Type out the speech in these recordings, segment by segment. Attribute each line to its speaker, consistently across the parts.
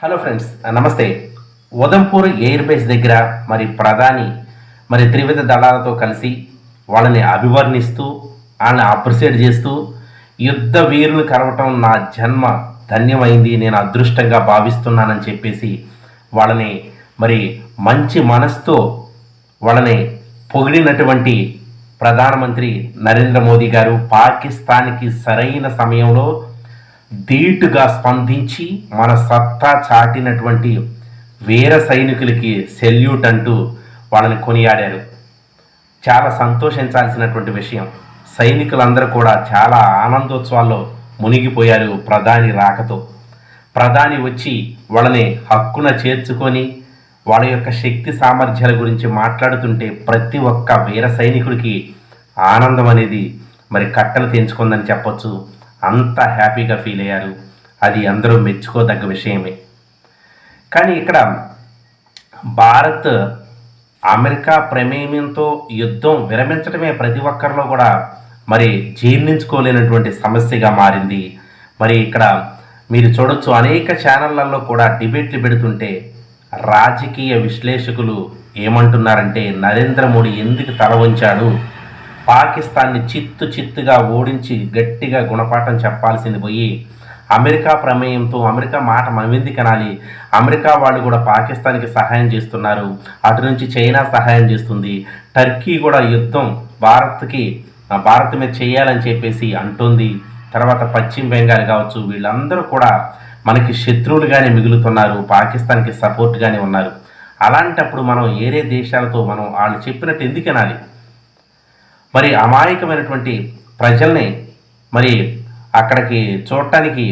Speaker 1: Hello friends, నమస్తే. Udhampur air base దగ్గర ప్రధాని త్రివిధ దళాలతో కలిసి వాళ్ళని అభివర్ణిస్తూ వాళ్ళని అప్రిషియేట్ చేస్తూ యుద్ధ వీరులు కలవటం నా జన్మ ధన్యమైంది, నేను అదృష్టంగా భావిస్తున్నానని చెప్పేసి వాళ్ళని మంచి మనసుతో వాళ్ళని పొగిడినటువంటి ప్రధానమంత్రి నరేంద్ర మోదీ గారు పాకిస్తాన్కి సరైన సమయంలో ధీటుగా స్పందించి మన సత్తా చాటినటువంటి వీర సైనికులకి సెల్యూట్ అంటూ వాళ్ళని కొనియాడారు. చాలా సంతోషించాల్సినటువంటి విషయం. సైనికులందరూ కూడా చాలా ఆనందోత్సవాల్లో మునిగిపోయారు ప్రధాని రాకతో. ప్రధాని వచ్చి వాళ్ళని హక్కున చేర్చుకొని వాళ్ళ యొక్క శక్తి సామర్థ్యాల గురించి మాట్లాడుతుంటే ప్రతి ఒక్క వీర సైనికుడికి ఆనందం అనేది కట్టలు తెంచుకుందని చెప్పొచ్చు. అంత హ్యాపీగా ఫీల్ అయ్యారు. అది అందరూ మెచ్చుకోదగ్గ విషయమే. కానీ ఇక్కడ భారత్ అమెరికా ప్రమేయంతో యుద్ధం విరమించడమే ప్రతి ఒక్కరిలో కూడా జీర్ణించుకోలేనటువంటి సమస్యగా మారింది. ఇక్కడ మీరు చూడొచ్చు, అనేక ఛానళ్లలో కూడా డిబేట్లు పెడుతుంటే రాజకీయ విశ్లేషకులు ఏమంటున్నారంటే నరేంద్ర మోడీ ఎందుకు తల వంచాడు, పాకిస్తాన్ని చిత్తుగా ఓడించి గట్టిగా గుణపాఠం చెప్పాల్సింది పోయి అమెరికా ప్రమేయంతో అమెరికా మాట మనమెందుకు అనాలి, అమెరికా వాళ్ళు కూడా పాకిస్తాన్కి సహాయం చేస్తున్నారు, అటు నుంచి చైనా సహాయం చేస్తుంది, టర్కీ కూడా యుద్ధం భారత్ మీద చేయాలని చెప్పేసి అంటుంది, తర్వాత పశ్చిమ బెంగాల్ కావచ్చు, వీళ్ళందరూ కూడా మనకి శత్రువులుగానే మిగులుతున్నారు, పాకిస్తాన్కి సపోర్ట్గానే ఉన్నారు. అలాంటప్పుడు మనం ఏరే దేశాలతో వాళ్ళు చెప్పినట్టు ఎందుకు అనాలి? అమాయకమైనటువంటి ప్రజల్ని అక్కడికి చూడటానికి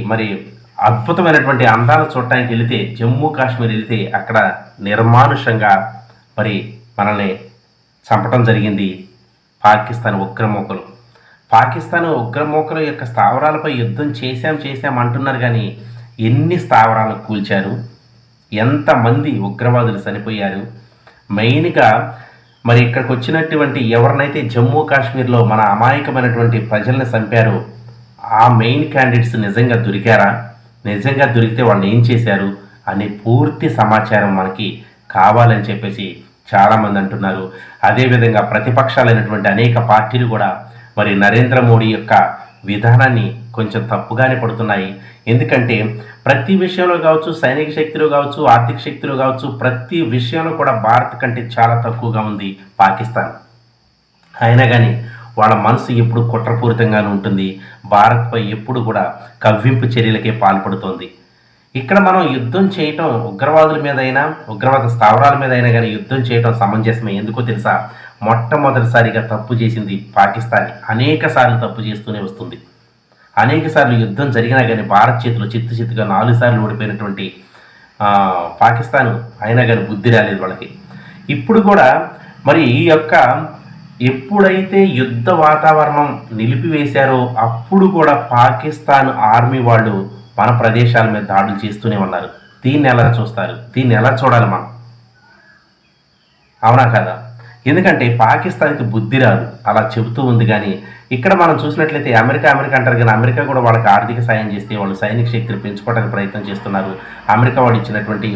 Speaker 1: అద్భుతమైనటువంటి అందాలు చూడటానికి వెళితే, జమ్మూ కాశ్మీర్ వెళితే అక్కడ నిర్మానుషంగా మనల్ని చంపటం జరిగింది పాకిస్తాన్ ఉగ్రమూకలు. పాకిస్తాన్ ఉగ్రమూకల యొక్క స్థావరాలపై యుద్ధం చేశాం అంటున్నారు, కానీ ఎన్ని స్థావరాలను కూల్చారు, ఎంతమంది ఉగ్రవాదులు చనిపోయారు. మెయిన్గా ఇక్కడికి వచ్చినటువంటి ఎవరినైతే జమ్మూ కాశ్మీర్లో మన అమాయకమైనటువంటి ప్రజల్ని చంపారో ఆ మెయిన్ క్యాండిడేట్స్ నిజంగా దొరికారా, నిజంగా దొరికితే వాళ్ళు ఏం చేశారు అనే పూర్తి సమాచారం మనకి కావాలని చెప్పేసి చాలామంది అంటున్నారు. అదేవిధంగా ప్రతిపక్షాలైనటువంటి అనేక పార్టీలు కూడా నరేంద్ర మోడీ యొక్క విధానాన్ని కొంచెం తప్పుగానే పడుతున్నాయి. ఎందుకంటే ప్రతి విషయంలో కావచ్చు, సైనిక శక్తిలో కావచ్చు, ఆర్థిక శక్తిలో కావచ్చు, ప్రతి విషయంలో కూడా భారత్ కంటే చాలా తక్కువగా ఉంది పాకిస్తాన్. అయినా కానీ వాళ్ళ మనసు ఎప్పుడు కుట్రపూరితంగానే ఉంటుంది, భారత్పై ఎప్పుడు కూడా కవ్వింపు చర్యలకే పాల్పడుతోంది. ఇక్కడ మనం యుద్ధం చేయటం ఉగ్రవాదుల మీద అయినా, ఉగ్రవాద స్థావరాల మీద అయినా కానీ యుద్ధం చేయటం సమంజసమే. ఎందుకో తెలుసా? మొట్టమొదటిసారిగా తప్పు చేసింది పాకిస్తాన్. అనేక సార్లు తప్పు చేస్తూనే వస్తుంది. అనేక సార్లు యుద్ధం జరిగినా కానీ భారత్ చేతిలో చిత్తుగా 4 సార్లు ఓడిపోయినటువంటి పాకిస్తాన్ అయినా కానీ బుద్ధి రాలేదు వాళ్ళకి. ఇప్పుడు కూడా ఈ యొక్క ఎప్పుడైతే యుద్ధ వాతావరణం నిలిపివేశారో అప్పుడు కూడా పాకిస్తాన్ ఆర్మీ వాళ్ళు మన ప్రదేశాల మీద దాడులు చేస్తూనే ఉన్నారు. దీన్ని ఎలా చూస్తారు? దీన్ని ఎలా చూడాలి మనం? అవునా కదా? ఎందుకంటే పాకిస్తాన్కి బుద్ధి రాదు, అలా చెబుతూ ఉంది. కానీ ఇక్కడ మనం చూసినట్లయితే అమెరికా అంటారు, కానీ అమెరికా కూడా వాళ్ళకి ఆర్థిక సాయం చేస్తే వాళ్ళు సైనిక శక్తిని పెంచుకోవడానికి ప్రయత్నం చేస్తున్నారు. అమెరికా వాళ్ళు ఇచ్చినటువంటి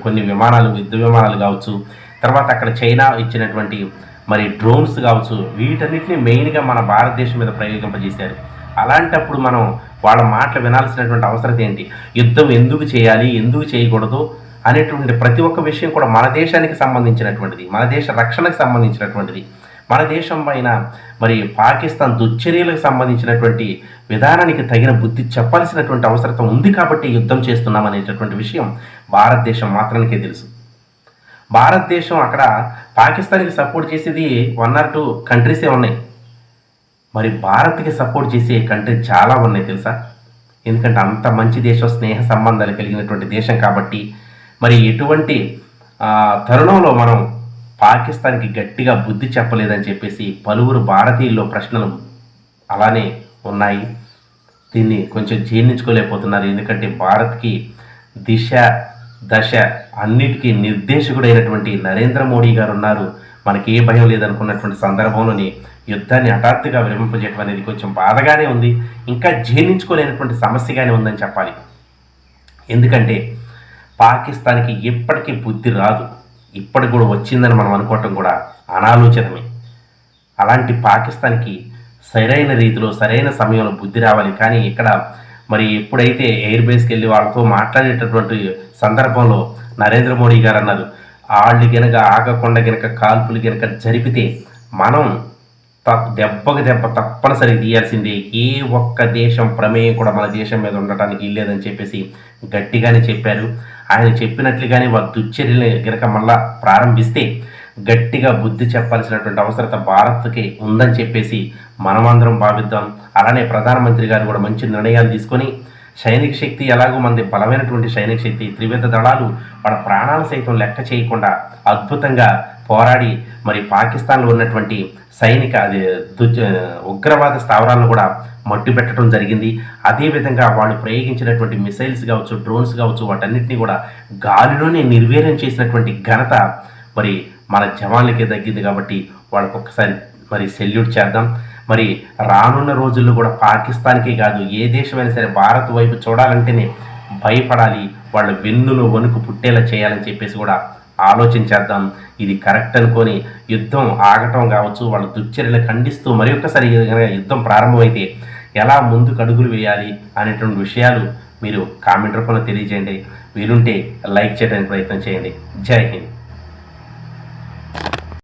Speaker 1: కొన్ని విమానాలు, యుద్ధ విమానాలు కావచ్చు, తర్వాత అక్కడ చైనా ఇచ్చినటువంటి డ్రోన్స్ కావచ్చు, వీటన్నిటిని మెయిన్గా మన భారతదేశం మీద ప్రయోగింపజేశారు. అలాంటప్పుడు మనం వాళ్ళ మాటలు వినాల్సినటువంటి అవసరం ఏంటి? యుద్ధం ఎందుకు చేయాలి, ఎందుకు చేయకూడదు అనేటువంటి ప్రతి ఒక్క విషయం కూడా మన దేశానికి సంబంధించినటువంటిది, మన దేశ రక్షణకు సంబంధించినటువంటిది. మన దేశం పైన పాకిస్తాన్ దుశ్చర్యలకు సంబంధించినటువంటి విధానానికి తగిన బుద్ధి చెప్పాల్సినటువంటి అవసరం ఉంది. కాబట్టి యుద్ధం చేస్తున్నాం అనేటటువంటి విషయం భారతదేశం మాత్రానికే తెలుసు. భారతదేశం అక్కడ పాకిస్తాన్కి సపోర్ట్ చేసేది 1 or 2 కంట్రీసే ఉన్నాయి. భారత్కి సపోర్ట్ చేసే కంట్రీ చాలా ఉన్నాయి తెలుసా? ఎందుకంటే అంత మంచి దేశం, స్నేహ సంబంధాలు కలిగినటువంటి దేశం కాబట్టి ఎటువంటి తరుణంలో మనం పాకిస్తాన్కి గట్టిగా బుద్ధి చెప్పలేదని చెప్పేసి పలువురు భారతీయుల్లో ప్రశ్నలు అలానే ఉన్నాయి. దీన్ని కొంచెం జీర్ణించుకోలేకపోతున్నారు. ఎందుకంటే భారత్కి దశ అన్నిటికీ నిర్దేశకుడైనటువంటి నరేంద్ర మోడీ గారు ఉన్నారు. మనకి ఏ భయం లేదనుకున్నటువంటి సందర్భంలోని యుద్ధాన్ని హఠాత్తుగా విరమింపజేయడం అనేది కొంచెం బాధగానే ఉంది, ఇంకా జీర్ణించుకోలేనటువంటి సమస్యగానే ఉందని చెప్పాలి. ఎందుకంటే పాకిస్తాన్కి ఎప్పటికీ బుద్ధి రాదు. ఇప్పటికి కూడా వచ్చిందని మనం అనుకోవటం కూడా అనాలోచితమే. అలాంటి పాకిస్తాన్కి సరైన రీతిలో సరైన సమయంలో బుద్ధి రావాలి. కానీ ఇక్కడ మరి ఎప్పుడైతే ఎయిర్ బేస్కి వెళ్ళి వాళ్ళతో మాట్లాడేటటువంటి సందర్భంలో నరేంద్ర మోడీ గారు అన్నారు, వాళ్ళు గనక ఆగకుండా గనక కాల్పులు గనక జరిపితే మనం దెబ్బకు దెబ్బ తప్పనిసరి తీయాల్సిందే, ఏ ఒక్క దేశం ప్రమేయం కూడా మన దేశం మీద ఉండటానికి ఇల్లేదని చెప్పేసి గట్టిగానే చెప్పారు. ఆయన చెప్పినట్లుగానే వాళ్ళ దుశ్చర్యలు గనక మళ్ళా ప్రారంభిస్తే గట్టిగా బుద్ధి చెప్పాల్సినటువంటి అవసరత భారత్కి ఉందని చెప్పేసి మనమందరం భావిద్దాం. అలానే ప్రధానమంత్రి గారు కూడా మంచి నిర్ణయాలు తీసుకొని సైనిక శక్తి ఎలాగో మనది బలమైనటువంటి సైనిక శక్తి, త్రివిధ దళాలు వాళ్ళ ప్రాణాలు సైతం లెక్క చేయకుండా అద్భుతంగా పోరాడి మరి పాకిస్తాన్లో ఉన్నటువంటి సైనిక ఉగ్రవాద స్థావరాలను కూడా మట్టు పెట్టడం జరిగింది. అదేవిధంగా వాళ్ళు ప్రయోగించినటువంటి మిసైల్స్ కావచ్చు, డ్రోన్స్ కావచ్చు, వాటన్నిటిని కూడా గాలిలోనే నిర్వీర్యం చేసినటువంటి ఘనత మరి మన జవాన్లకే తగ్గింది. కాబట్టి వాళ్ళకు ఒక్కసారి మరి సెల్యూట్ చేద్దాం. మరి రానున్న రోజుల్లో కూడా పాకిస్తాన్కే కాదు, ఏ దేశమైనా సరే భారత్ వైపు చూడాలంటేనే భయపడాలి, వాళ్ళ వెన్నులో వణుకు పుట్టేలా చేయాలని చెప్పేసి కూడా ఆలోచించేద్దాం. ఇది కరెక్ట్ అనుకొని యుద్ధం ఆగటం కావచ్చు, వాళ్ళ దుశ్చర్యలు ఖండిస్తూ మరి ఒక్కసారి యుద్ధం ప్రారంభమైతే ఎలా ముందుకు అడుగులు వేయాలి అనేటువంటి విషయాలు మీరు కామెంట్ రూపంలో తెలియజేయండి. వీలుంటే లైక్ చేయడానికి ప్రయత్నం చేయండి. జై హింద్.